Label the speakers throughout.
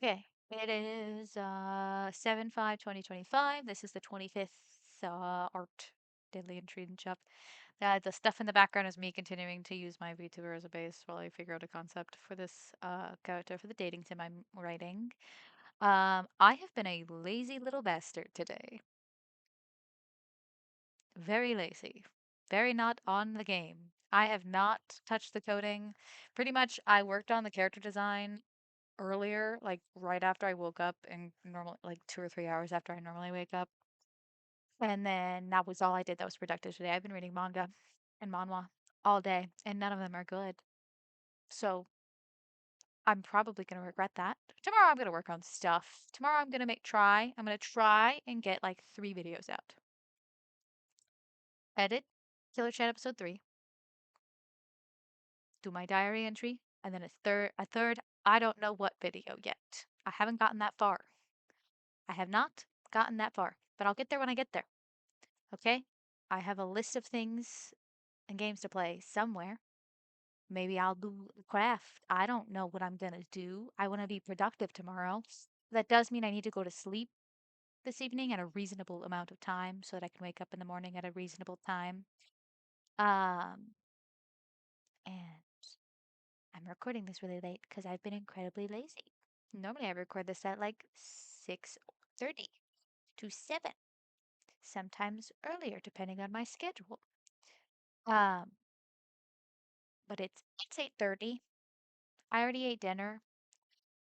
Speaker 1: Okay, it is 7/5/2025. This is the 25th art Deadly Intriguing Shop. The stuff in the background is me continuing to use my VTuber as a base while I figure out a concept for this character for the dating sim I'm writing. I have been a lazy little bastard today. Very lazy. Very not on the game. I have not touched the coding. Pretty much, I worked on the character design earlier, like right after I woke up, and normal like 2 or 3 hours after I normally wake up. And then that was all I did that was productive today. I've been reading manga and manhwa all day, and none of them are good. So I'm probably gonna regret that. Tomorrow I'm gonna work on stuff. Tomorrow I'm gonna try and get like 3 videos out. Edit Killer Chat episode 3, do my diary entry, and then a third, I don't know what video yet. I haven't gotten that far. I have not gotten that far, but I'll get there when I get there. Okay? I have a list of things and games to play somewhere. Maybe I'll do a craft. I don't know what I'm gonna do. I want to be productive tomorrow. That does mean I need to go to sleep this evening at a reasonable amount of time so that I can wake up in the morning at a reasonable time. Um, and I'm recording this really late because I've been incredibly lazy. Normally I record this at like 6:30 to 7, sometimes earlier depending on my schedule. Um, but it's 8:30. I already ate dinner.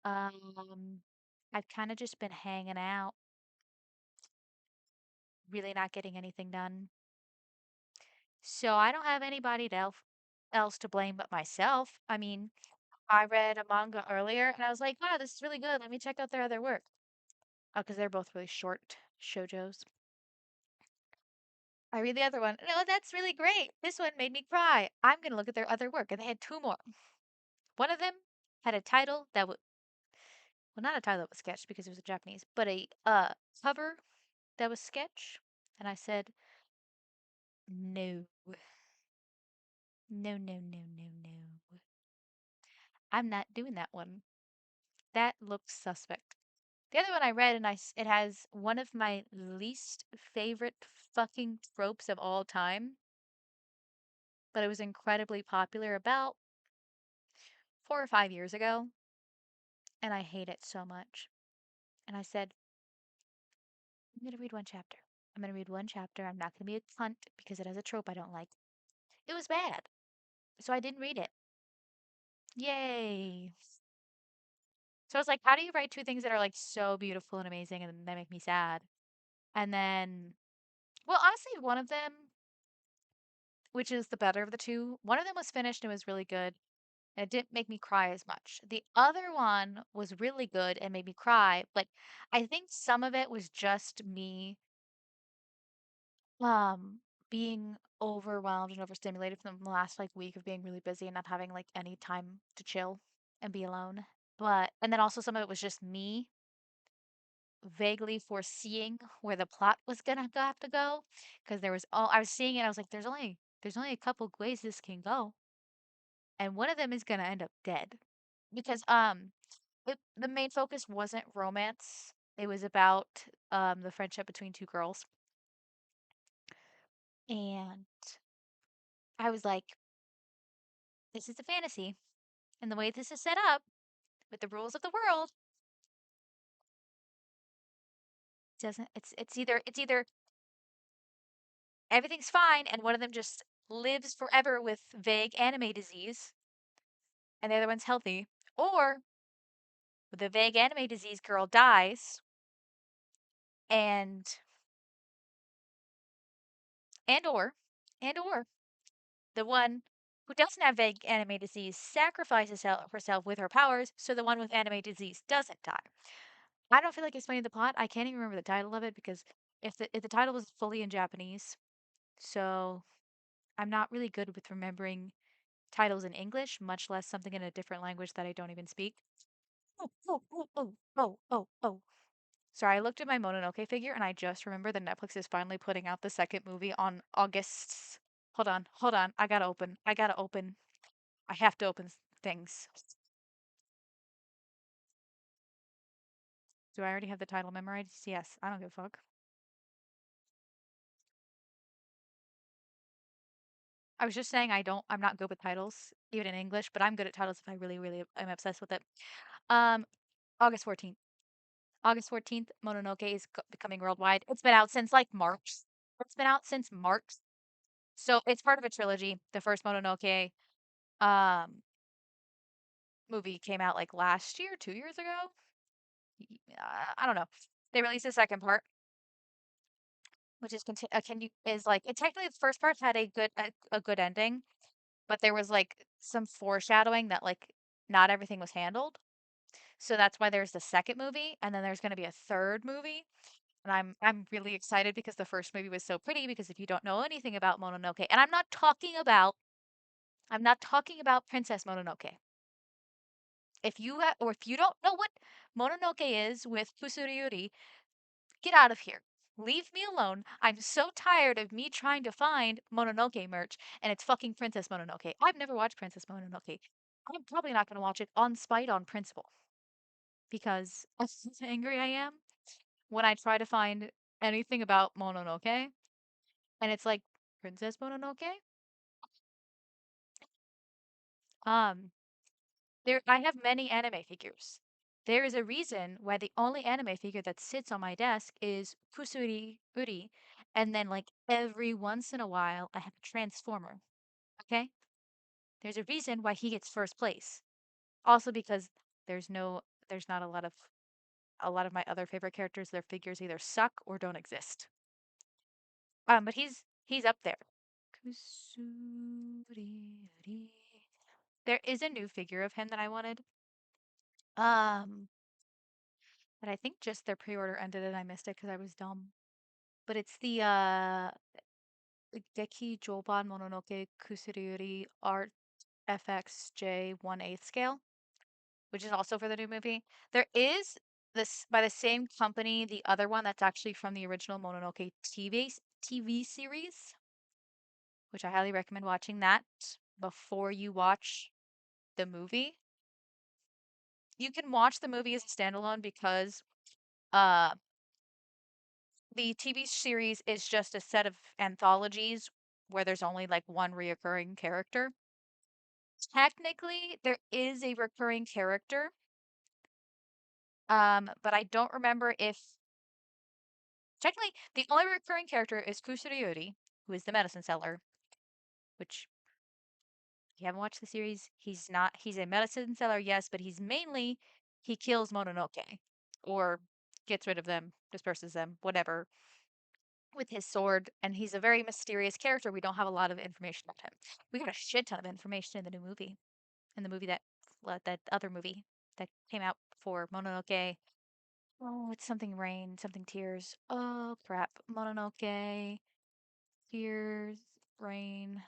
Speaker 1: Um, I've kind of just been hanging out, really not getting anything done. So I don't have anybody else to blame but myself. I mean, I read a manga earlier and I was like, wow, this is really good. Let me check out their other work. Oh, because they're both really short shoujos. I read the other one. No, that's really great. This one made me cry. I'm going to look at their other work. And they had two more. One of them had a title that was, well, not a title that was sketched because it was in Japanese, but a cover that was sketch. And I said, no, no, no, no, no, no. I'm not doing that one. That looks suspect. The other one I read, and it has one of my least favorite fucking tropes of all time, but it was incredibly popular about 4 or 5 years ago, and I hate it so much. And I said, I'm gonna read one chapter. I'm gonna read one chapter. I'm not gonna be a cunt because it has a trope I don't like. It was bad, so I didn't read it. Yay. So I was like, how do you write two things that are like so beautiful and amazing and they make me sad? And then, well, honestly, one of them, which is the better of the two, one of them was finished and was really good, and it didn't make me cry as much. The other one was really good and made me cry, but I think some of it was just me um being overwhelmed and overstimulated from the last like week of being really busy and not having like any time to chill and be alone. But and then also some of it was just me vaguely foreseeing where the plot was gonna have to go because there was all I was seeing it. I was like, there's only a couple ways this can go, and one of them is gonna end up dead because the main focus wasn't romance. It was about the friendship between two girls, and I was like, this is a fantasy, and the way this is set up with the rules of the world doesn't. It's either everything's fine and one of them just lives forever with vague anime disease and the other one's healthy, or the vague anime disease girl dies and and or and or the one who doesn't have vague anime disease sacrifices herself with her powers so the one with anime disease doesn't die. I don't feel like explaining the plot. I can't even remember the title of it because if the title was fully in Japanese, so I'm not really good with remembering titles in English, much less something in a different language that I don't even speak. Oh, oh, oh, oh, oh, oh, oh. Sorry, I looked at my Mononoke figure and I just remembered that Netflix is finally putting out the second movie on August. Hold on, hold on. I gotta open. I gotta open. I have to open things. Do I already have the title memorized? Yes, I don't give a fuck. I was just saying I'm not good with titles, even in English, but I'm good at titles if I really, really am obsessed with it. Um, August 14th. August 14th, Mononoke is becoming worldwide. It's been out since like March. It's been out since March. So it's part of a trilogy. The first Mononoke um movie came out like last year, 2 years ago. I don't know. They released the second part, which is can you is like it technically the first part had a good ending, but there was like some foreshadowing that like not everything was handled. So that's why there's the second movie, and then there's going to be a third movie. And I'm really excited because the first movie was so pretty. Because if you don't know anything about Mononoke, and I'm not talking about Princess Mononoke. Or if you don't know what Mononoke is with Kusuriuri, get out of here. Leave me alone. I'm so tired of me trying to find Mononoke merch, and it's fucking Princess Mononoke. I've never watched Princess Mononoke. I'm probably not going to watch it on spite, on principle, because of how angry I am when I try to find anything about Mononoke, and it's like Princess Mononoke. Um, I have many anime figures. There is a reason why the only anime figure that sits on my desk is Kusuri Uri, and then like every once in a while I have a Transformer. Okay? There's a reason why he gets first place. Also because there's no there's not a lot of my other favorite characters, their figures either suck or don't exist. But he's up there. Kusuri Uri. There is a new figure of him that I wanted. Um, but I think just their pre-order ended and I missed it because I was dumb. But it's the Geki Joban Mononoke Kusuriuri Art FXJ 1/8 scale, which is also for the new movie. There is this by the same company, the other one that's actually from the original Mononoke TV series, which I highly recommend watching that before you watch the movie. You can watch the movie as a standalone because uh the TV series is just a set of anthologies where there's only like one reoccurring character. Technically, there is a recurring character, but I don't remember if technically the only recurring character is Kusuriori, who is the medicine seller, which if you haven't watched the series, he's a medicine seller, yes, but he kills Mononoke or gets rid of them, disperses them, whatever with his sword, and he's a very mysterious character. We don't have a lot of information about him. We got a shit ton of information in the new movie, in the movie that other movie that came out for Mononoke. Oh, it's something rain, something tears. Oh crap, Mononoke, tears, rain.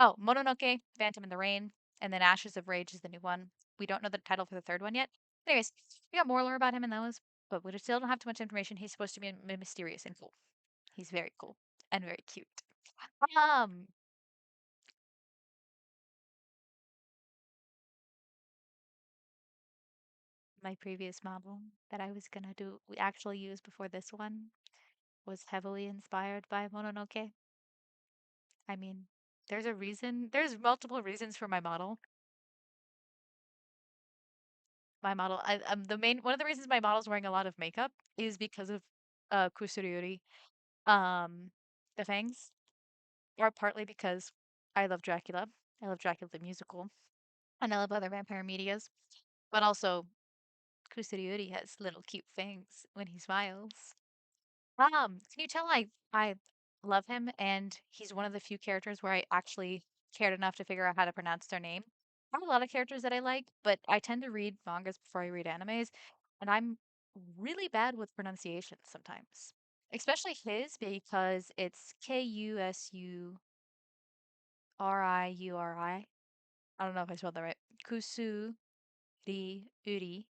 Speaker 1: Oh, Mononoke, Phantom in the Rain, and then Ashes of Rage is the new one. We don't know the title for the third one yet. Anyways, we got more lore about him in those, but we still don't have too much information. He's supposed to be mysterious and cool. He's very cool and very cute. Um, my previous model that I was gonna do, we actually use before this one was heavily inspired by Mononoke. I mean, there's multiple reasons for my model. One of the reasons my model's wearing a lot of makeup is because of Kusuriuri. Um, the fangs are partly because I love Dracula. I love Dracula the musical, and I love other vampire medias, but also Kusuriuri has little cute fangs when he smiles. Can you tell I love him and he's one of the few characters where I actually cared enough to figure out how to pronounce their name. I have a lot of characters that I like, but I tend to read mangas before I read animes, and I'm really bad with pronunciation sometimes. Especially his because it's Kusuriuri. I don't know if I spelled that right. Kusu Ri Uri.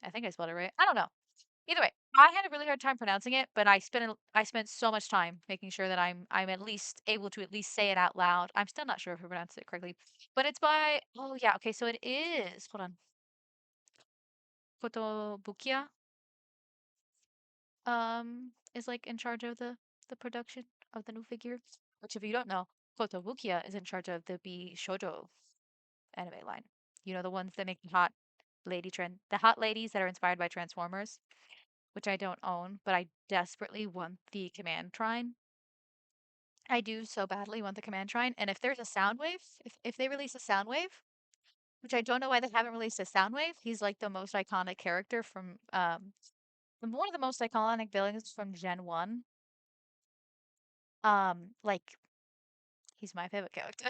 Speaker 1: I think I spelled it right. I don't know. Either way, I had a really hard time pronouncing it, but I spent so much time making sure that I'm at least able to at least say it out loud. I'm still not sure if I pronounced it correctly, but it's by oh yeah, okay, so it is. Hold on. Kotobukiya is like in charge of the production of the new figure. Which, if you don't know, Kotobukiya is in charge of the B Shoujo anime line. You know, the ones that make the hot ladies that are inspired by Transformers, which I don't own, but I desperately want the command trine. I do so badly want the command trine. And if there's a sound wave, if they release a sound wave, which I don't know why they haven't released a sound wave, he's like the most iconic character from one of the most iconic villains from Gen 1. Like he's my favorite character.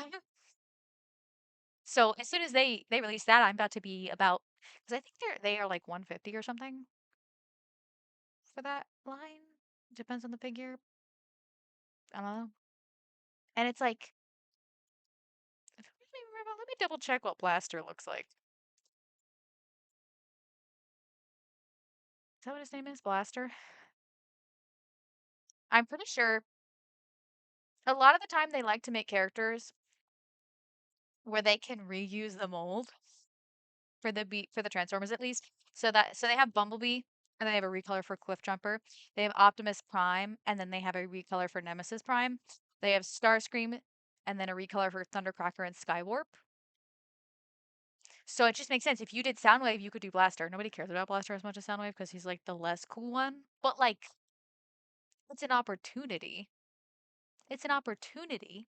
Speaker 1: So as soon as they release that, I'm about to be about because I think they are like 150 or something for that line. Depends on the figure. I don't know. And it's like, let me double check what Blaster looks like. Is that what his name is? Blaster? I'm pretty sure a lot of the time they like to make characters where they can reuse the mold for the Transformers at least. So they have Bumblebee and they have a recolor for Cliffjumper. They have Optimus Prime and then they have a recolor for Nemesis Prime. They have Starscream and then a recolor for Thundercracker and Skywarp. So it just makes sense. If you did Soundwave, you could do Blaster. Nobody cares about Blaster as much as Soundwave because he's like the less cool one. But like, it's an opportunity. It's an opportunity.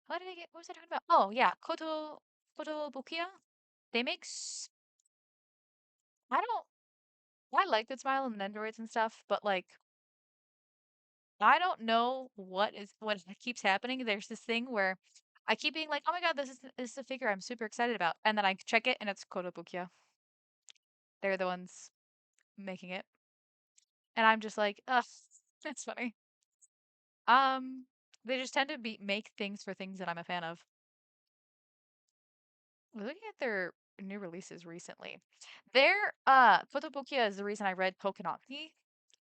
Speaker 1: What was I talking about? Oh yeah, Kotobukiya. They make I don't I like Good Smile and Nendoroids and stuff, but like I don't know what keeps happening. There's this thing where I keep being like, "Oh my God, this is a figure I'm super excited about," and then I check it and it's Kotobukiya. They're the ones making it, and I'm just like, ugh, that's funny. Um, they just tend to be make things for things that I'm a fan of. Looking at their new releases recently, their Kotobukiya is the reason I read Tokanaki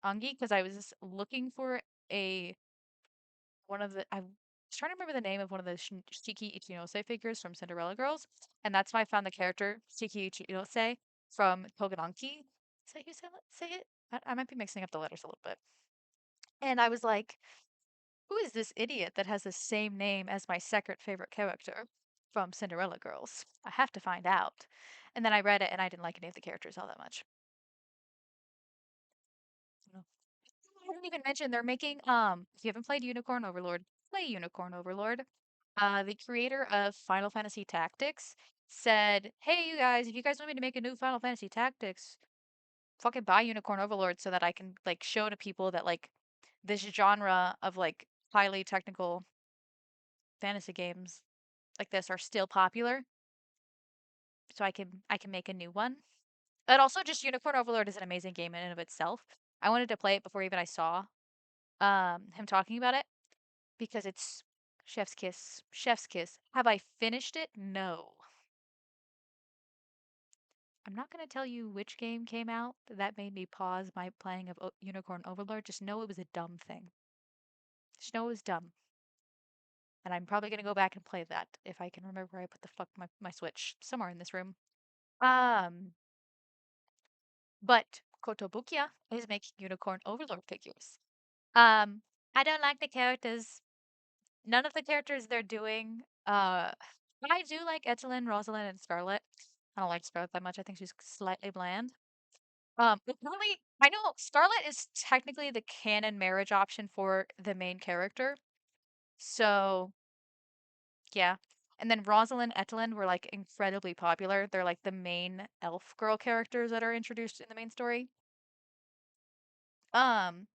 Speaker 1: Angi because I was just looking for a one of the I was trying to remember the name of one of the Shiki Ichinose figures from Cinderella Girls, and that's why I found the character Shiki Ichinose from Togenanki. Is that you say it? I might be mixing up the letters a little bit. And I was like, who is this idiot that has the same name as my second favorite character from Cinderella Girls? I have to find out. And then I read it and I didn't like any of the characters all that much. I didn't even mention they're making if you haven't played Unicorn Overlord, play Unicorn Overlord. The creator of Final Fantasy Tactics said, "Hey you guys, if you guys want me to make a new Final Fantasy Tactics, fucking buy Unicorn Overlord so that I can like show to people that like this genre of like highly technical fantasy games like this are still popular so I can make a new one." And also just Unicorn Overlord is an amazing game in and of itself. I wanted to play it before even I saw him talking about it because it's chef's kiss. Chef's kiss. Have I finished it? No. I'm not going to tell you which game came out that made me pause my playing of Unicorn Overlord. Just know it was a dumb thing. Just know it was dumb. And I'm probably going to go back and play that if I can remember where I put the fuck my Switch. Somewhere in this room. Um, but Kotobukiya is making Unicorn Overlord figures. Um, I don't like the characters. None of the characters they're doing. I do like Etelyn, Rosalind, and Scarlet. I don't like Scarlet that much. I think she's slightly bland. But really, I know Scarlet is technically the canon marriage option for the main character. So, yeah. And then Rosalind, Etelyn were like incredibly popular. They're like the main elf girl characters that are introduced in the main story. Um,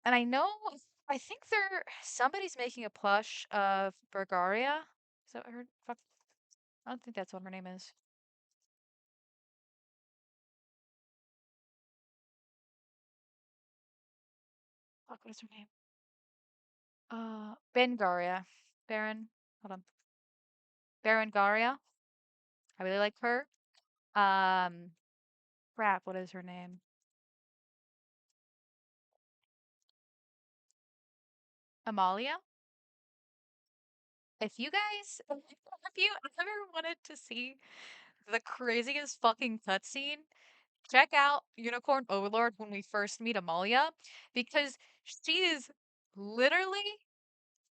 Speaker 1: and I think somebody's making a plush of Bergaria. Is that what her fuck? I don't think that's what her name is. Fuck, what is her name? Bengaria. Baron. Hold on. Berengaria. I really like her. Um, crap, what is her name? Amalia. If you guys, if you ever wanted to see the craziest fucking cutscene. Check out Unicorn Overlord when we first meet Amalia, because she is literally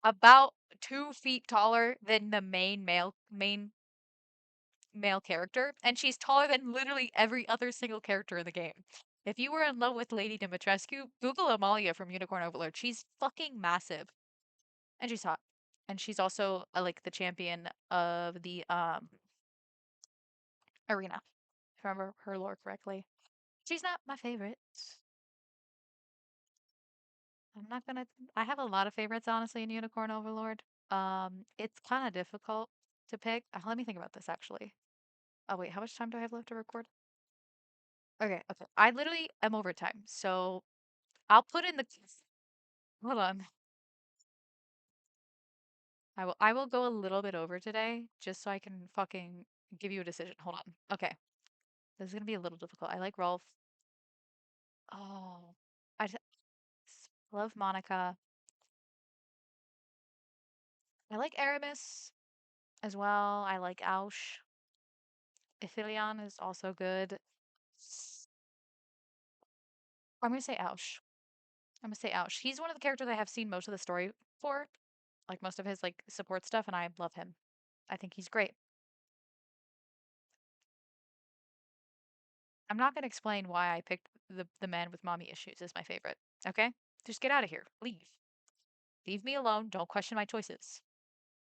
Speaker 1: about 2 feet taller than the main male character, and she's taller than literally every other single character in the game. If you were in love with Lady Dimitrescu, Google Amalia from Unicorn Overlord. She's fucking massive, and she's hot, and she's also like the champion of the arena. If I remember her lore correctly. She's not my favorite. I'm not gonna. I have a lot of favorites, honestly, in Unicorn Overlord. It's kind of difficult to pick. Let me think about this actually. Oh wait, how much time do I have left to record? Okay, okay. I literally am over time, so I'll put in the. Hold on. I will go a little bit over today, just so I can fucking give you a decision. Hold on. Okay, this is gonna be a little difficult. I like Rolf. Oh, love Monica. I like Aramis as well. I like Aush. Ithilion is also good. I'm gonna say Aush. I'm gonna say Aush. He's one of the characters I have seen most of the story for, like most of his like support stuff, and I love him. I think he's great. I'm not gonna explain why I picked the man with mommy issues as my favorite. Okay? Just get out of here. Leave. Leave me alone. Don't question my choices.